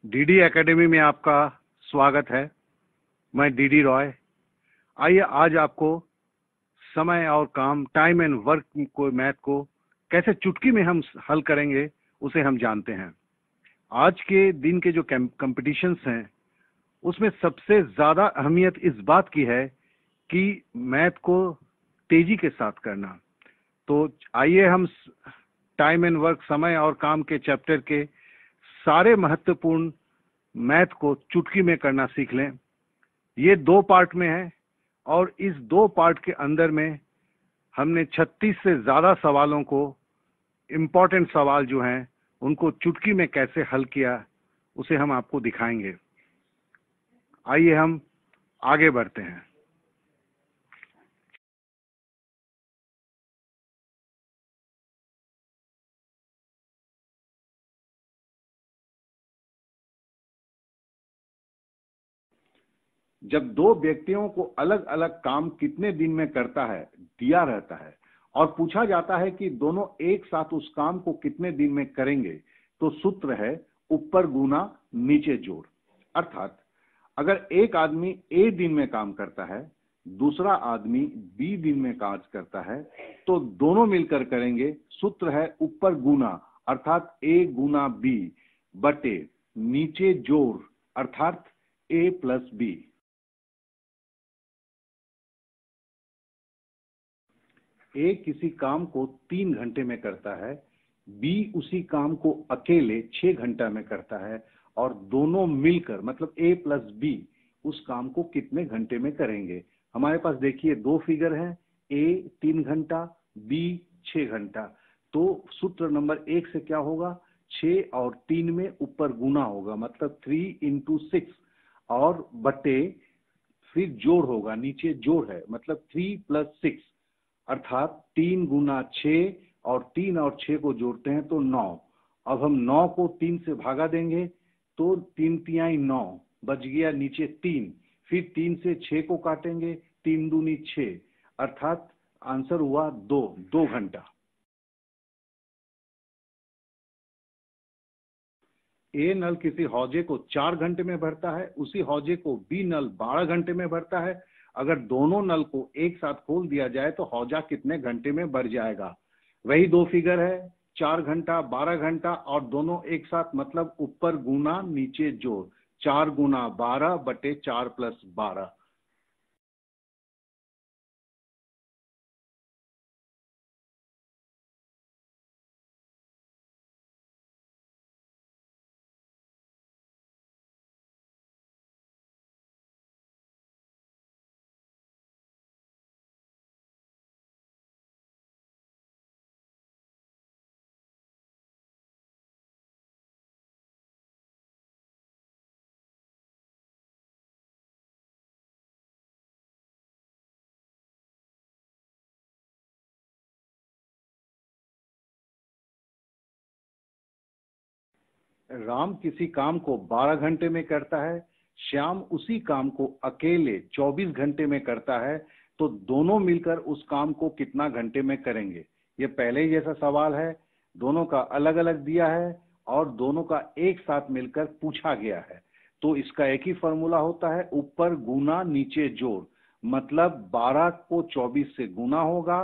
DD academy में आपका स्वागत है। मैं डीडी रॉय। आइए आज आपको समय और काम, टाइम एंड वर्क को, मैथ को कैसे चुटकी में हम हल करेंगे उसे हम जानते हैं। आज के दिन के जो कंपटीशंस हैं उसमें सबसे ज्यादा अहमियत इस बात की है कि मैथ को तेजी के साथ करना। तो आइए हम टाइम एंड वर्क, समय और काम के चैप्टर के सारे महत्वपूर्ण मैथ को चुटकी में करना सीख लें। ये 2 पार्ट में है और इस 2 पार्ट के अंदर में हमने 36 से ज्यादा सवालों को, इम्पोर्टेंट सवाल जो हैं उनको चुटकी में कैसे हल किया उसे हम आपको दिखाएंगे। आइए हम आगे बढ़ते हैं। जब 2 व्यक्तियों को अलग अलग काम कितने दिन में करता है दिया रहता है और पूछा जाता है कि दोनों एक साथ उस काम को कितने दिन में करेंगे, तो सूत्र है ऊपर गुना नीचे जोड़। अर्थात अगर एक आदमी ए दिन में काम करता है, दूसरा आदमी बी दिन में काम करता है, तो दोनों मिलकर करेंगे। सूत्र है ऊपर गुना अर्थात ए गुना बी बटे नीचे जोड़ अर्थात ए प्लस बी। ए किसी काम को 3 घंटे में करता है, बी उसी काम को अकेले 6 घंटा में करता है और दोनों मिलकर मतलब ए प्लस बी उस काम को कितने घंटे में करेंगे। हमारे पास देखिए 2 फिगर हैं, ए 3 घंटा, बी 6 घंटा। तो सूत्र नंबर 1 से क्या होगा, 6 और 3 में ऊपर गुना होगा मतलब 3 into 6 और बटे फिर जोड़ होगा, नीचे जोड़ है मतलब 3 + 6 अर्थात 3 गुना 6 और 3 और 6 को जोड़ते हैं तो 9। अब हम 9 को 3 से भागा देंगे तो 3 तिहाई 9 बच गया नीचे 3। फिर 3 से 6 को काटेंगे, 3 दूनी 6 अर्थात आंसर हुआ 2 घंटा। ए नल किसी हौजे को 4 घंटे में भरता है, उसी हौजे को बी नल 12 घंटे में भरता है। अगर दोनों नल को एक साथ खोल दिया जाए तो हौजा कितने घंटे में भर जाएगा। वही 2 फिगर है, 4 घंटा 12 घंटा और दोनों एक साथ मतलब ऊपर गुना नीचे जोड़, 4 गुना 12 बटे 4 + 12। राम किसी काम को 12 घंटे में करता है, श्याम उसी काम को अकेले 24 घंटे में करता है, तो दोनों मिलकर उस काम को कितना घंटे में करेंगे। ये पहले ही जैसा सवाल है, दोनों का अलग अलग दिया है और दोनों का एक साथ मिलकर पूछा गया है। तो इसका एक ही फॉर्मूला होता है ऊपर गुना नीचे जोड़, मतलब 12 को 24 से गुना होगा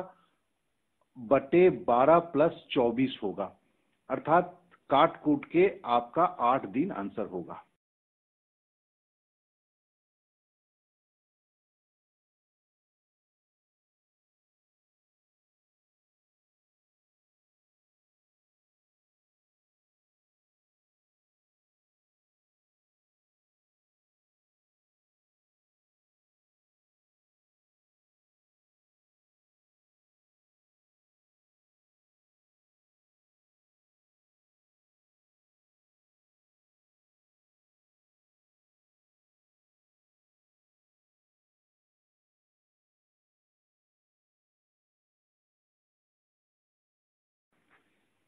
बटे 12 + 24 होगा अर्थात काट कूट के आपका 8 दिन आंसर होगा।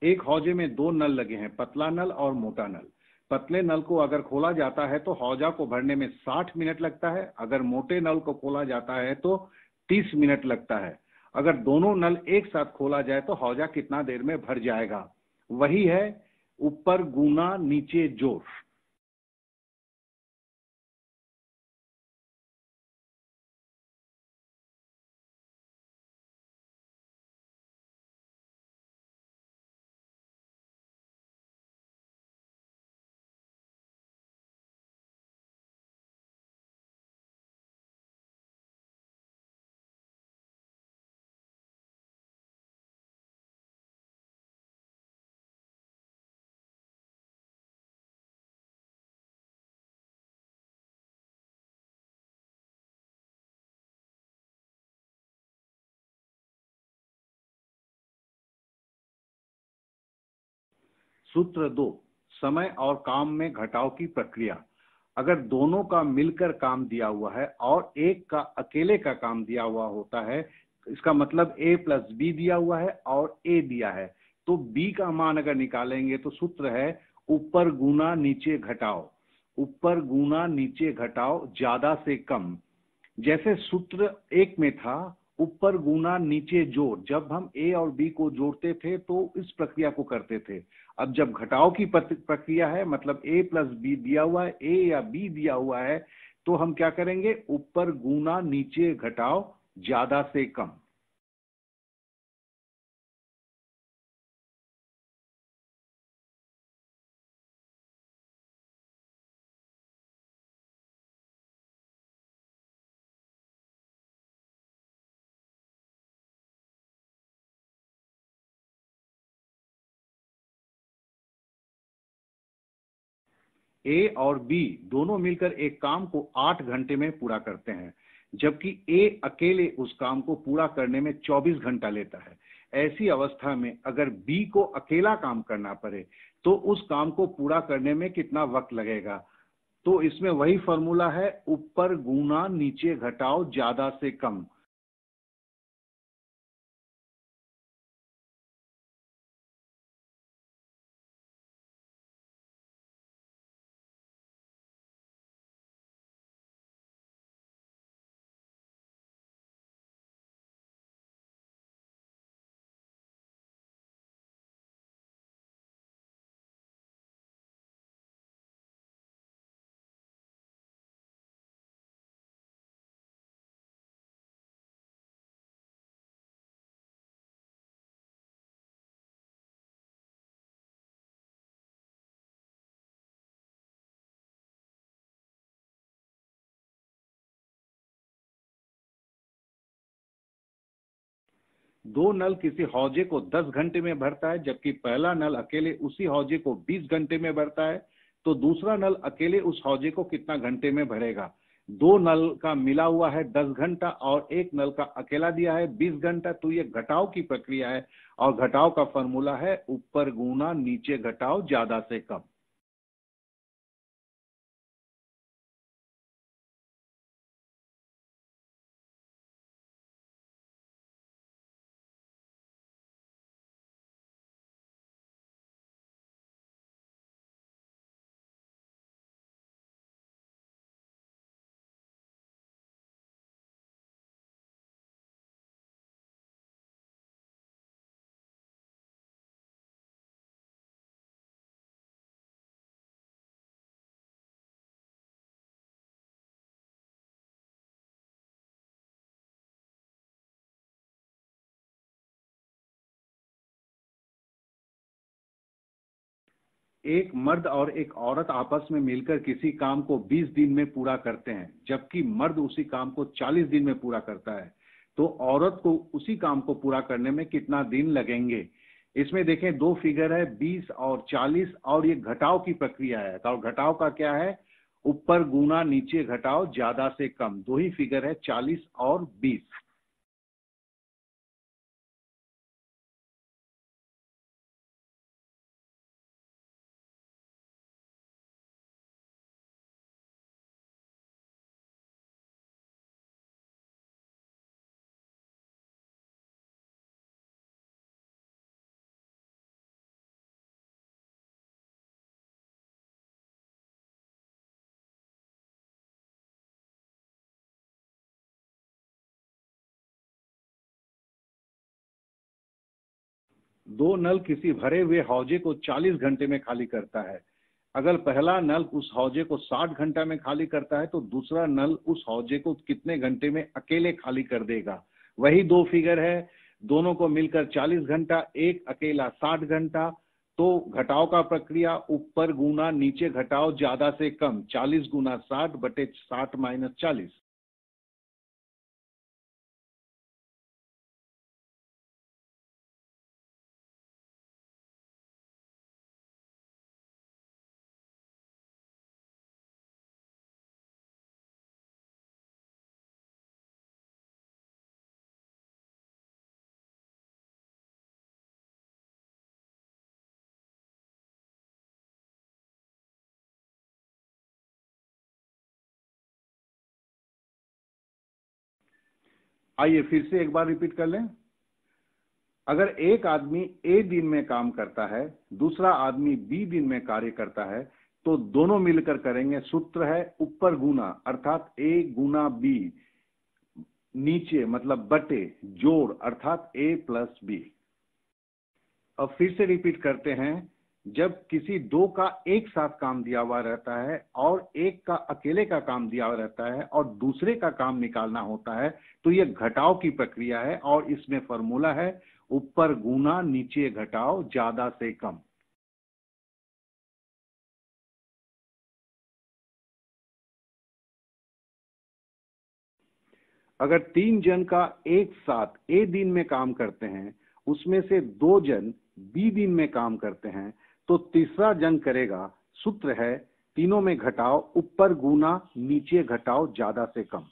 एक हौजे में 2 नल लगे हैं, पतला नल और मोटा नल। पतले नल को अगर खोला जाता है तो हौजा को भरने में 60 मिनट लगता है, अगर मोटे नल को खोला जाता है तो 30 मिनट लगता है। अगर दोनों नल एक साथ खोला जाए तो हौजा कितना देर में भर जाएगा। वही है ऊपर गुना नीचे जोड़। सूत्र 2, समय और काम में घटाव की प्रक्रिया। अगर दोनों का मिलकर काम दिया हुआ है और एक का अकेले का काम दिया हुआ होता है, इसका मतलब a प्लस बी दिया हुआ है और a दिया है, तो b का मान अगर निकालेंगे तो सूत्र है ऊपर गुना नीचे घटाओ। ऊपर गुना नीचे घटाओ, ज्यादा से कम। जैसे सूत्र एक में था ऊपर गुना नीचे जोड़, जब हम ए और बी को जोड़ते थे तो इस प्रक्रिया को करते थे। अब जब घटाव की प्रक्रिया है, मतलब ए प्लस बी दिया हुआ है, ए या बी दिया हुआ है, तो हम क्या करेंगे, ऊपर गुना नीचे घटाओ, ज्यादा से कम। ए और बी दोनों मिलकर एक काम को 8 घंटे में पूरा करते हैं, जबकि ए अकेले उस काम को पूरा करने में 24 घंटा लेता है। ऐसी अवस्था में अगर बी को अकेला काम करना पड़े तो उस काम को पूरा करने में कितना वक्त लगेगा? तो इसमें वही फॉर्मूला है, ऊपर गुना नीचे घटाओ, ज्यादा से कम। दो नल किसी हौजे को 10 घंटे में भरता है, जबकि पहला नल अकेले उसी हौजे को 20 घंटे में भरता है, तो दूसरा नल अकेले उस हौजे को कितना घंटे में भरेगा? दो नल का मिला हुआ है 10 घंटा और एक नल का अकेला दिया है 20 घंटा, तो ये घटाव की प्रक्रिया है और घटाव का फॉर्मूला है ऊपर गुना नीचे घटाओ, ज्यादा से कम। एक मर्द और एक औरत आपस में मिलकर किसी काम को 20 दिन में पूरा करते हैं, जबकि मर्द उसी काम को 40 दिन में पूरा करता है, तो औरत को उसी काम को पूरा करने में कितना दिन लगेंगे? इसमें देखें दो फिगर है 20 और 40, और ये घटाव की प्रक्रिया है। तो घटाव का क्या है? ऊपर गुना नीचे घटाओ, ज्यादा से कम। दो ही फिगर है 40 और 20। दो नल किसी भरे हुए हौजे को 40 घंटे में खाली करता है। अगर पहला नल उस हौजे को 60 घंटा में खाली करता है, तो दूसरा नल उस हौजे को कितने घंटे में अकेले खाली कर देगा? वही दो फिगर है, दोनों को मिलकर 40 घंटा, एक अकेला 60 घंटा। तो घटाव का प्रक्रिया ऊपर गुना नीचे घटाओ, ज्यादा से कम। 40 गुना 60 बटे 60 माइनस 40। आइए फिर से एक बार रिपीट कर लें। अगर एक आदमी ए दिन में काम करता है, दूसरा आदमी बी दिन में कार्य करता है, तो दोनों मिलकर करेंगे। सूत्र है ऊपर गुना, अर्थात ए गुना बी, नीचे मतलब बटे, जोड़ अर्थात ए प्लस बी। अब फिर से रिपीट करते हैं। जब किसी दो का एक साथ काम दिया हुआ रहता है और एक का अकेले का काम दिया हुआ रहता है और दूसरे का काम निकालना होता है, तो यह घटाव की प्रक्रिया है और इसमें फॉर्मूला है ऊपर गुना नीचे घटाव ज्यादा से कम। अगर 3 जन का एक साथ ए दिन में काम करते हैं, उसमें से 2 जन बी दिन में काम करते हैं, तो तीसरा जन करेगा। सूत्र है तीनों में घटाव ऊपर गुना नीचे घटाव ज्यादा से कम।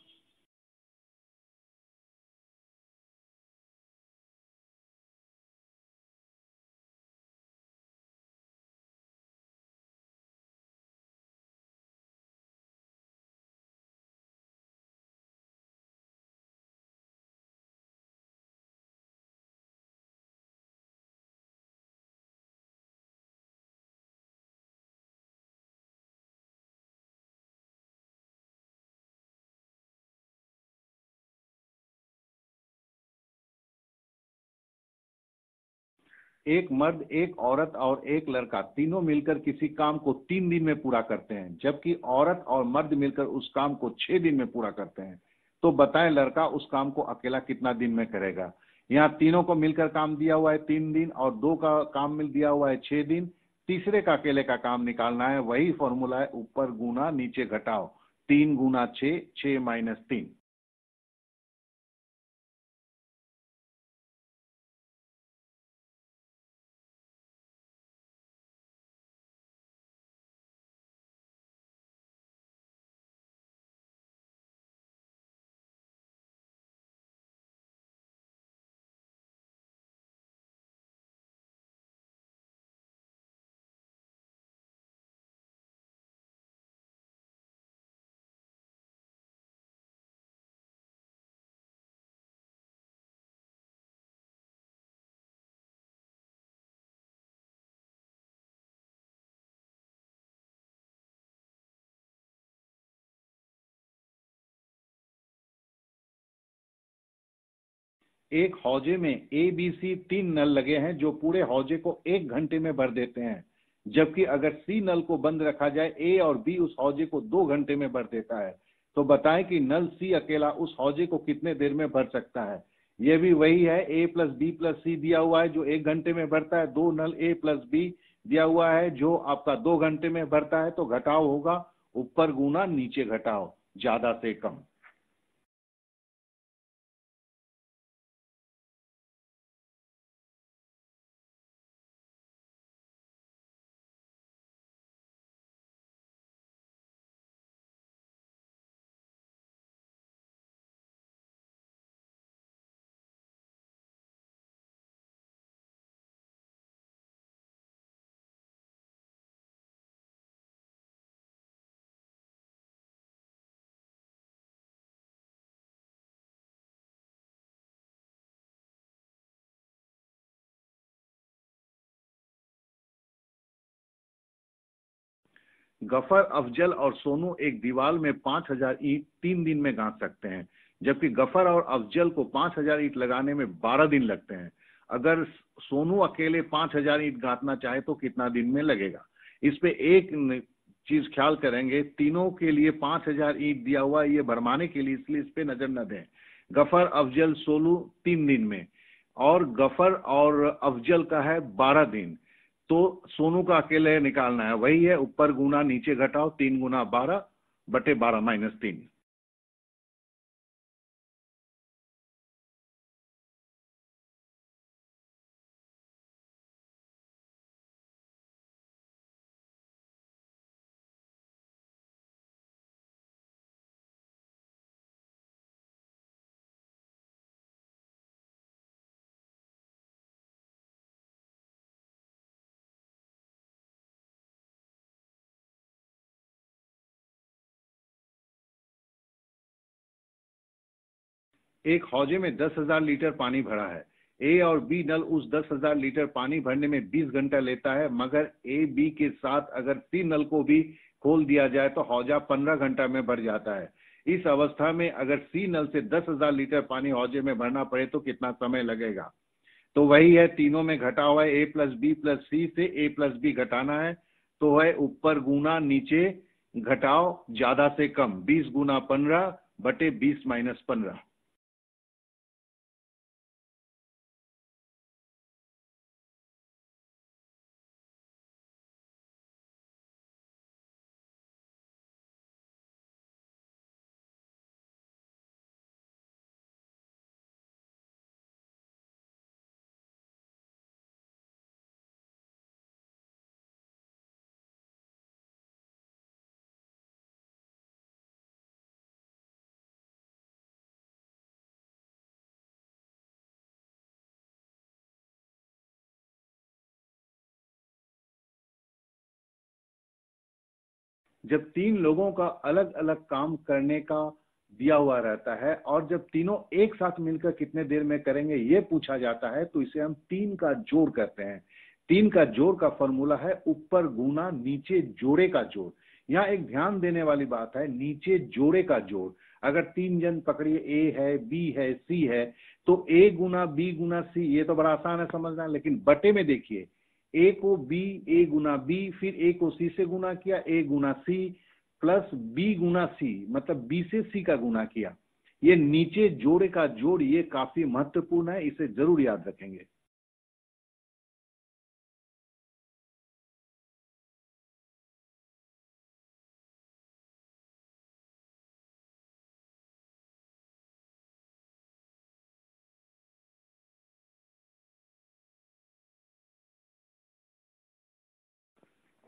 एक मर्द, एक औरत और एक लड़का तीनों मिलकर किसी काम को 3 दिन में पूरा करते हैं, जबकि औरत और मर्द मिलकर उस काम को 6 दिन में पूरा करते हैं। तो बताएं लड़का उस काम को अकेला कितना दिन में करेगा। यहाँ तीनों को मिलकर काम दिया हुआ है 3 दिन और दो का काम मिल दिया हुआ है 6 दिन। तीसरे का अकेले का काम निकालना है। वही फॉर्मूला है ऊपर गुना नीचे घटाओ, 3 गुना 6, 6 - 3। एक हौजे में ए बी सी 3 नल लगे हैं जो पूरे हौजे को 1 घंटे में भर देते हैं, जबकि अगर सी नल को बंद रखा जाए ए और बी उस हौजे को 2 घंटे में भर देता है। तो बताएं कि नल सी अकेला उस हौजे को कितने देर में भर सकता है। यह भी वही है, ए प्लस बी प्लस सी दिया हुआ है जो 1 घंटे में भरता है, 2 नल ए प्लस बी दिया हुआ है जो आपका 2 घंटे में भरता है। तो घटाव होगा ऊपर गुना नीचे घटाव ज्यादा से कम। गफर, अफजल और सोनू एक दीवार में 5,000 ईंट 3 दिन में गांथ सकते हैं, जबकि गफर और अफजल को 5,000 ईंट लगाने में 12 दिन लगते हैं। अगर सोनू अकेले 5,000 ईंट गांथना चाहे तो कितना दिन में लगेगा। इस पे एक चीज ख्याल करेंगे, तीनों के लिए 5,000 ईंट दिया हुआ है ये भरमाने के लिए, इसलिए इस पे नजर न दें। गफर, अफजल, सोनू 3 दिन में, और गफर और अफजल का है 12 दिन। तो सोनू का अकेले निकालना है। वही है ऊपर गुना नीचे घटाओ, 3 गुना 12 बटे 12 - 3। एक हौजे में 10,000 लीटर पानी भरा है। ए और बी नल उस 10,000 लीटर पानी भरने में 20 घंटा लेता है, मगर ए बी के साथ अगर सी नल को भी खोल दिया जाए तो हौजा 15 घंटा में भर जाता है। इस अवस्था में अगर सी नल से 10,000 लीटर पानी हौजे में भरना पड़े तो कितना समय लगेगा? तो वही है, तीनों में घटा हुआ है, ए प्लस बी प्लस सी से ए प्लस बी घटाना है, तो है ऊपर गुना नीचे घटाओ ज्यादा से कम, 20 गुना 15 बटे 20 माइनस 15। जब तीन लोगों का अलग अलग काम करने का दिया हुआ रहता है और जब तीनों एक साथ मिलकर कितने देर में करेंगे ये पूछा जाता है, तो इसे हम तीन का जोड़ कहते हैं। तीन का जोड़ का फॉर्मूला है ऊपर गुना नीचे जोड़े का जोड़। यहाँ एक ध्यान देने वाली बात है, नीचे जोड़े का जोड़। अगर तीन जन पकड़िए, ए है, बी है, सी है, तो ए गुना बी गुना सी, ये तो बड़ा आसान है समझना, लेकिन बटे में देखिए, ए को बी, ए गुना बी, फिर ए को सी से गुना किया, ए गुना सी प्लस बी गुना सी, मतलब बी से सी का गुना किया। ये नीचे जोड़े का जोड़ ये काफी महत्वपूर्ण है, इसे जरूर याद रखेंगे।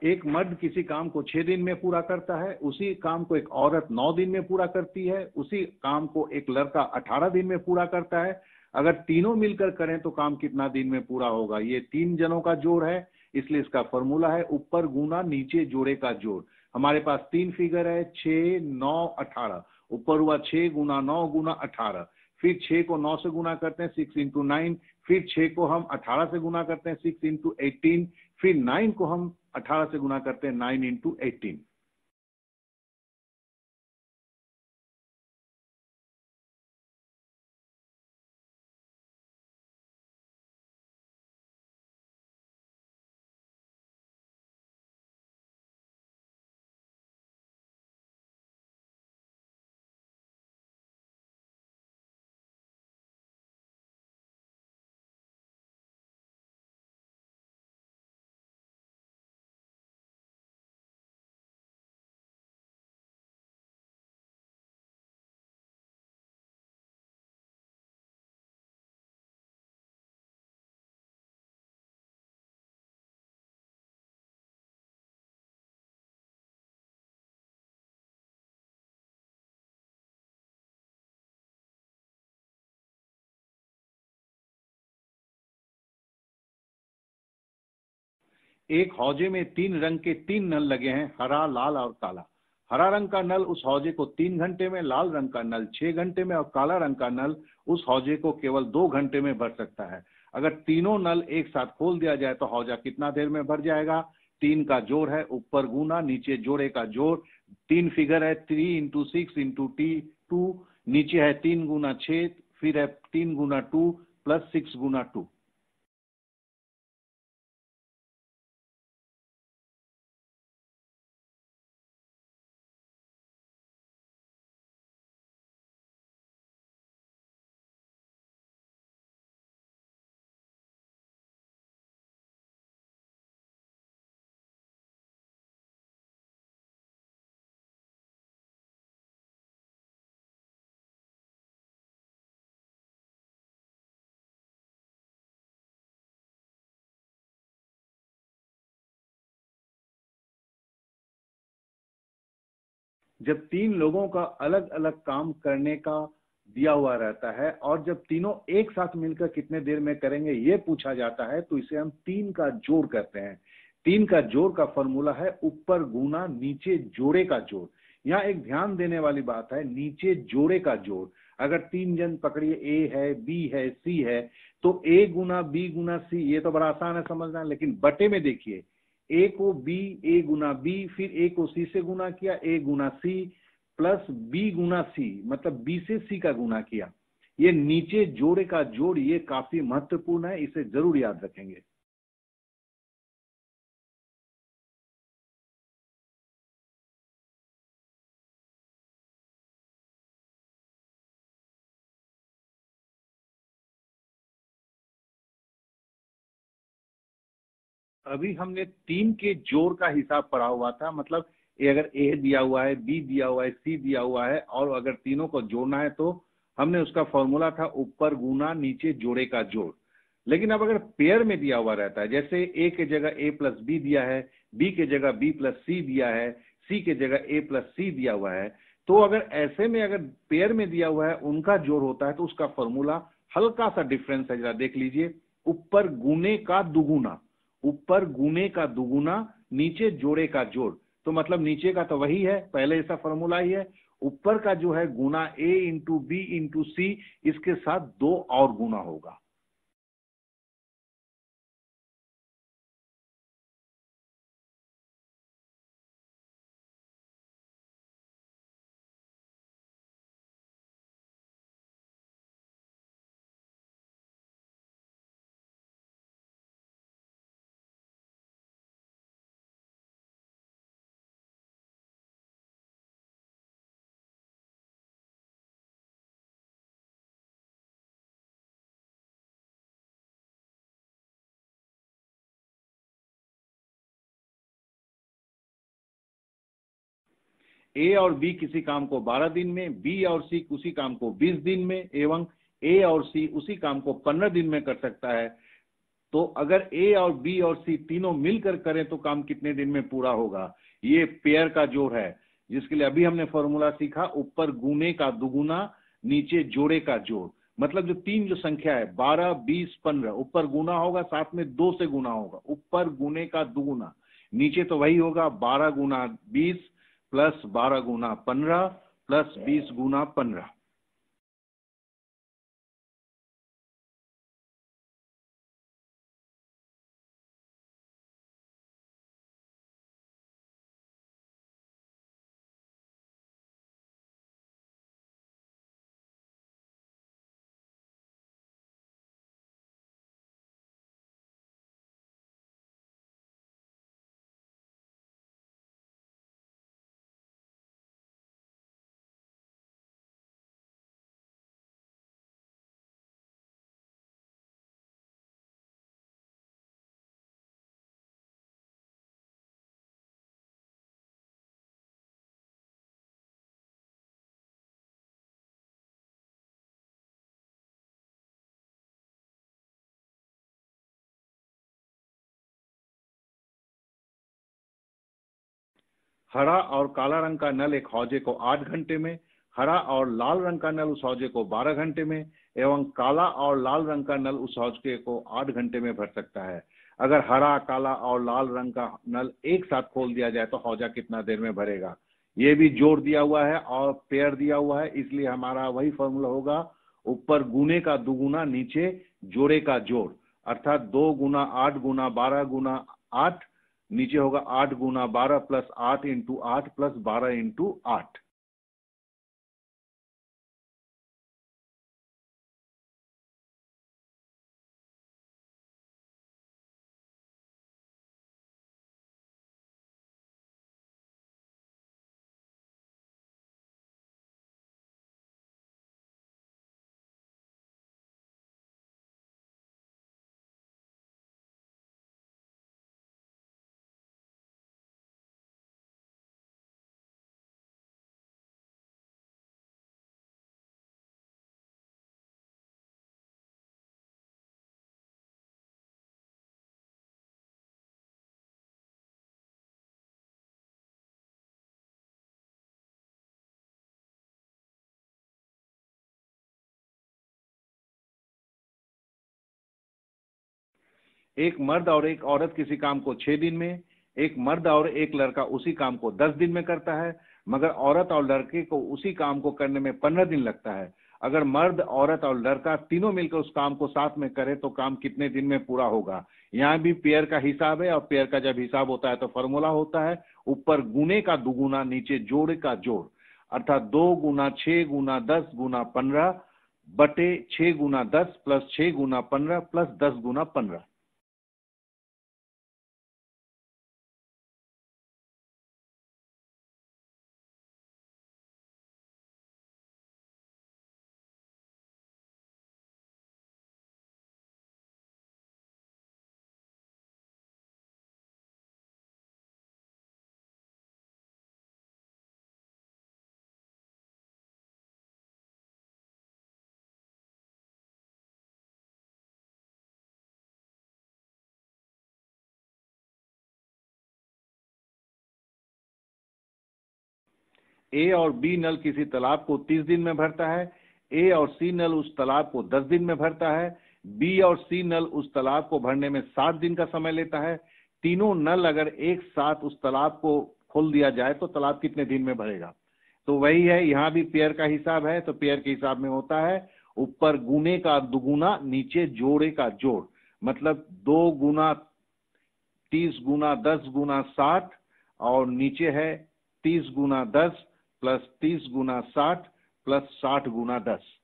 एक मर्द किसी काम को 6 दिन में पूरा करता है, उसी काम को एक औरत 9 दिन में पूरा करती है, उसी काम को एक लड़का 18 दिन में पूरा करता है। अगर तीनों मिलकर करें तो काम कितना दिन में पूरा होगा? ये तीन जनों का जोड़ है, इसलिए इसका फॉर्मूला है ऊपर गुना नीचे जोड़े का जोड़। हमारे पास तीन फिगर है, 6, 9, 18। ऊपर हुआ 6 गुना 9 गुना 18, फिर 6 को 9 से गुना करते हैं, 6 इंटू 9, फिर 6 को हम 18 से गुना करते हैं, 6 इंटू 18, फिर 9 को हम 18 से गुना करते हैं, 9 इंटू 18। एक हौजे में तीन रंग के तीन नल लगे हैं, हरा, लाल और काला। हरा रंग का नल उस हौजे को 3 घंटे में, लाल रंग का नल 6 घंटे में और काला रंग का नल उस हौजे को केवल 2 घंटे में भर सकता है। अगर तीनों नल एक साथ खोल दिया जाए तो हौजा कितना देर में भर जाएगा? तीन का जोड़ है, ऊपर गुना नीचे जोड़े का जोड़। तीन फिगर है, 3 इंटू 6 इंटू टू, नीचे है 3 गुना 6, फिर है 3 गुना 2 प्लस 6 गुना 2। जब तीन लोगों का अलग अलग काम करने का दिया हुआ रहता है और जब तीनों एक साथ मिलकर कितने देर में करेंगे ये पूछा जाता है, तो इसे हम तीन का जोड़ कहते हैं। तीन का जोड़ का फॉर्मूला है ऊपर गुना नीचे जोड़े का जोड़। यहाँ एक ध्यान देने वाली बात है, नीचे जोड़े का जोड़। अगर तीन जन पकड़िए, ए है, बी है, सी है, तो ए गुना बी गुना सी, ये तो बड़ा आसान है समझना। लेकिन बटे में देखिए, ए को बी, ए गुना बी, फिर ए को सी से गुना किया, ए गुना सी, प्लस बी गुना सी, मतलब बी से सी का गुना किया। ये नीचे जोड़े का जोड़, ये काफी महत्वपूर्ण है, इसे जरूर याद रखेंगे। अभी हमने तीन के जोड़ का हिसाब पढ़ा हुआ था, मतलब अगर ए दिया हुआ है, बी दिया हुआ है, सी दिया हुआ है, और अगर तीनों को जोड़ना है तो हमने उसका फॉर्मूला था ऊपर गुना नीचे जोड़े का जोड़। लेकिन अब अगर पेयर में दिया हुआ रहता है, जैसे ए के जगह ए प्लस बी दिया है, बी के जगह बी प्लस सी दिया है, सी के जगह ए प्लस सी दिया हुआ है, तो अगर ऐसे में अगर पेयर में दिया हुआ है उनका जोड़ होता है तो उसका फॉर्मूला हल्का सा डिफरेंस है, जरा देख लीजिए। ऊपर गुने का दुगुना, ऊपर गुने का दुगुना, नीचे जोड़े का जोड़। तो मतलब नीचे का तो वही है, पहले ऐसा फॉर्मूला ही है। ऊपर का जो है गुना ए इंटू बी इंटू सी, इसके साथ दो और गुना होगा। ए और बी किसी काम को 12 दिन में, बी और सी उसी काम को 20 दिन में, एवं ए और सी उसी काम को 15 दिन में कर सकता है। तो अगर ए और बी और सी तीनों मिलकर करें तो काम कितने दिन में पूरा होगा? ये पेयर का जोड़ है, जिसके लिए अभी हमने फॉर्मूला सीखा, ऊपर गुने का दुगुना नीचे जोड़े का जोड़। मतलब जो तीन जो संख्या है 12, 20, 15, ऊपर गुना होगा, साथ में दो से गुना होगा, ऊपर गुने का दुगुना, नीचे तो वही होगा 12 गुना 20 प्लस 12 गुना 15 प्लस 20 गुना 15। हरा और काला रंग का नल एक हौजे को 8 घंटे में, हरा और लाल रंग का नल उस हौजे को 12 घंटे में, एवं काला और लाल रंग का नल उस हौजे को 8 घंटे में भर सकता है। अगर हरा, काला और लाल रंग का नल एक साथ खोल दिया जाए तो हौजा कितना देर में भरेगा? ये भी जोड़ दिया हुआ है और पेयर दिया हुआ है, इसलिए हमारा वही फॉर्मूला होगा, ऊपर गुने का दुगुना नीचे जोड़े का जोड़, अर्थात 2 गुना 8 गुना 12 गुना 8, नीचे होगा 8 गुना 12 प्लस 8 इंटू 8 प्लस 12 इंटू 8। एक मर्द और एक औरत किसी काम को 6 दिन में, एक मर्द और एक लड़का उसी काम को 10 दिन में करता है, मगर औरत और लड़के को उसी काम को करने में 15 दिन लगता है। अगर मर्द, औरत और लड़का तीनों मिलकर उस काम को साथ में करे तो काम कितने दिन में पूरा होगा। यहाँ भी पेयर का हिसाब है, और पेयर का जब हिसाब होता है तो फॉर्मूला होता है ऊपर गुने का दुगुना, नीचे जोड़ का जोड़, अर्थात 2 गुना 6 गुना 10 गुना 15 बटे 6 गुना 10 प्लस 6 गुना 15 प्लस 10 गुना 15। ए और बी नल किसी तालाब को 30 दिन में भरता है। ए और सी नल उस तालाब को 10 दिन में भरता है। बी और सी नल उस तालाब को भरने में 7 दिन का समय लेता है। तीनों नल अगर एक साथ उस तालाब को खोल दिया जाए तो तालाब कितने दिन में भरेगा। तो वही है, यहाँ भी पेयर का हिसाब है, तो पेयर के हिसाब में होता है ऊपर गुने का दुगुना, नीचे जोड़े का जोड़, मतलब 2 गुना 30 गुना 10 गुना 60, और नीचे है 30 गुना 10 प्लस 30 गुना 60 प्लस 60 गुना 10।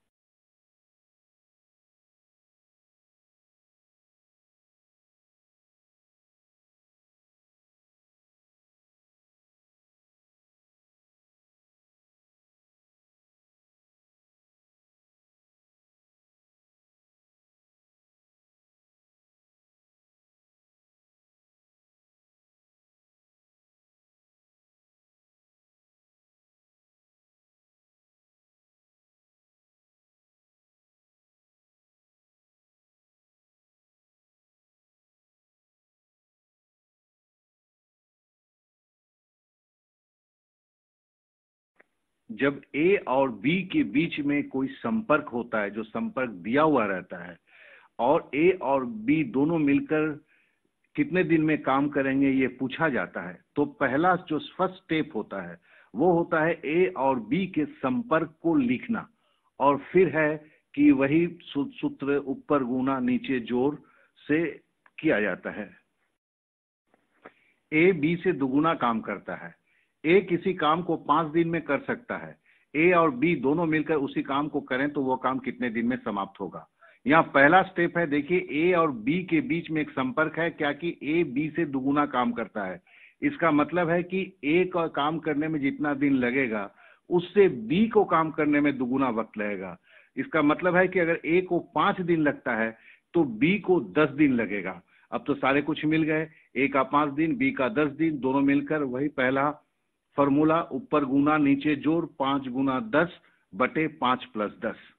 जब ए और बी के बीच में कोई संपर्क होता है, जो संपर्क दिया हुआ रहता है, और ए और बी दोनों मिलकर कितने दिन में काम करेंगे ये पूछा जाता है, तो पहला जो फर्स्ट स्टेप होता है वो होता है ए और बी के संपर्क को लिखना, और फिर है कि वही सूत्र ऊपर गुना नीचे जोड़ से किया जाता है। ए बी से दुगुना काम करता है। ए किसी काम को 5 दिन में कर सकता है। ए और बी दोनों मिलकर उसी काम को करें तो वो काम कितने दिन में समाप्त होगा। यहाँ पहला स्टेप है, देखिए ए और बी के बीच में एक संपर्क है, क्या कि ए बी से दुगुना काम करता है। इसका मतलब है कि ए का काम करने में जितना दिन लगेगा उससे बी को काम करने में दुगुना वक्त लगेगा। इसका मतलब है कि अगर ए को 5 दिन लगता है तो बी को 10 दिन लगेगा। अब तो सारे कुछ मिल गए, ए का 5 दिन, बी का 10 दिन, दोनों मिलकर वही पहला फॉर्मूला ऊपर गुना नीचे जोड़ 5 गुना 10 बटे 5 प्लस 10।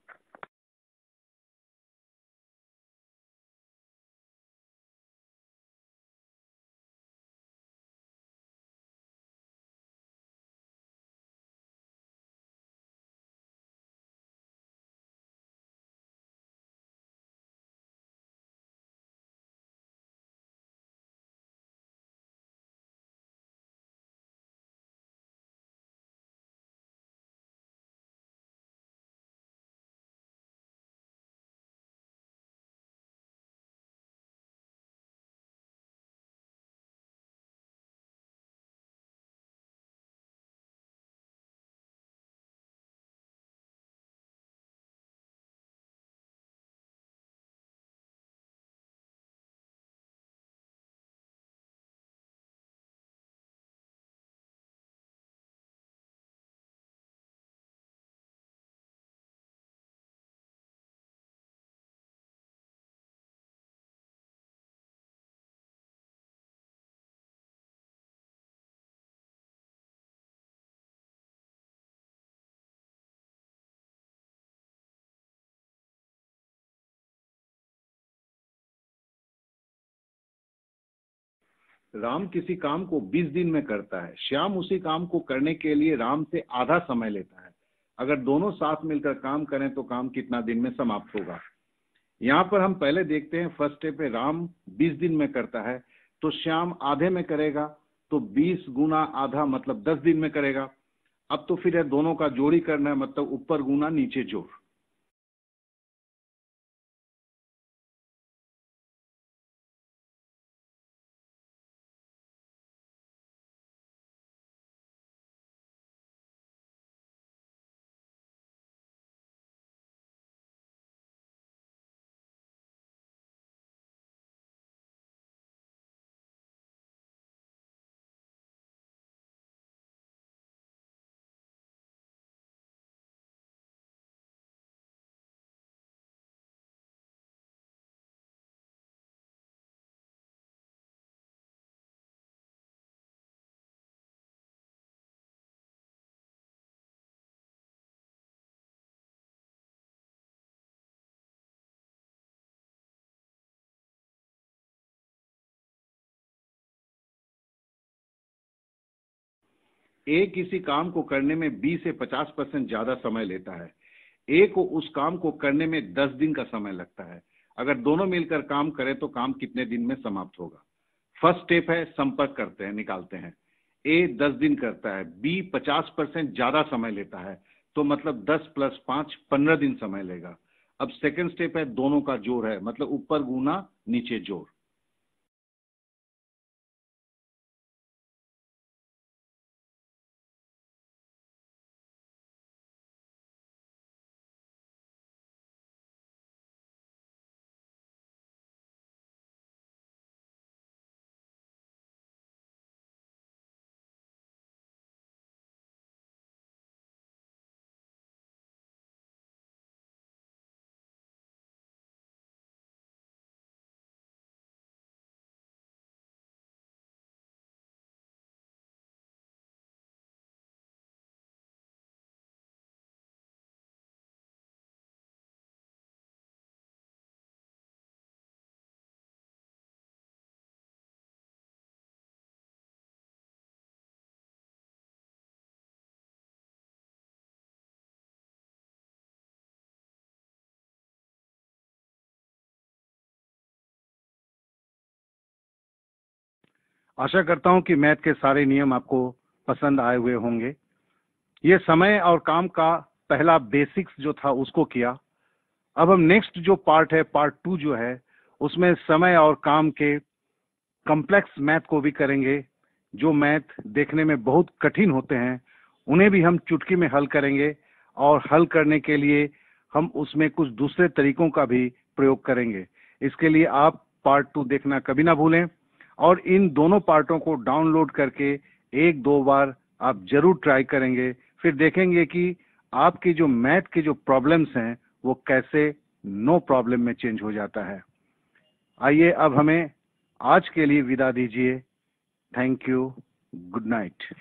राम किसी काम को 20 दिन में करता है। श्याम उसी काम को करने के लिए राम से आधा समय लेता है। अगर दोनों साथ मिलकर काम करें तो काम कितना दिन में समाप्त होगा। यहाँ पर हम पहले देखते हैं, फर्स्ट स्टेप पे राम 20 दिन में करता है तो श्याम आधे में करेगा, तो 20 गुना आधा मतलब 10 दिन में करेगा। अब तो फिर है दोनों का जोड़ी करना है, मतलब ऊपर गुना नीचे जोड़। ए किसी काम को करने में 20 से 50% ज्यादा समय लेता है। ए को उस काम को करने में 10 दिन का समय लगता है। अगर दोनों मिलकर काम करें तो काम कितने दिन में समाप्त होगा? फर्स्ट स्टेप है संपर्क करते हैं, निकालते हैं। ए 10 दिन करता है, बी 50% ज्यादा समय लेता है, तो मतलब 10 + 5 15 दिन समय लेगा। अब सेकंड स्टेप है दोनों का जोड़ है, मतलब ऊपर गुना नीचे जोड़। आशा करता हूं कि मैथ के सारे नियम आपको पसंद आए हुए होंगे। ये समय और काम का पहला बेसिक्स जो था उसको किया। अब हम नेक्स्ट जो पार्ट है, पार्ट 2 जो है, उसमें समय और काम के कॉम्प्लेक्स मैथ को भी करेंगे। जो मैथ देखने में बहुत कठिन होते हैं उन्हें भी हम चुटकी में हल करेंगे, और हल करने के लिए हम उसमें कुछ दूसरे तरीकों का भी प्रयोग करेंगे। इसके लिए आप पार्ट 2 देखना कभी ना भूलें, और इन दोनों पार्टों को डाउनलोड करके 1-2 बार आप जरूर ट्राई करेंगे। फिर देखेंगे कि आपकी जो मैथ की जो प्रॉब्लम्स हैं वो कैसे नो प्रॉब्लम में चेंज हो जाता है। आइए अब हमें आज के लिए विदा दीजिए। Thank you. Good night.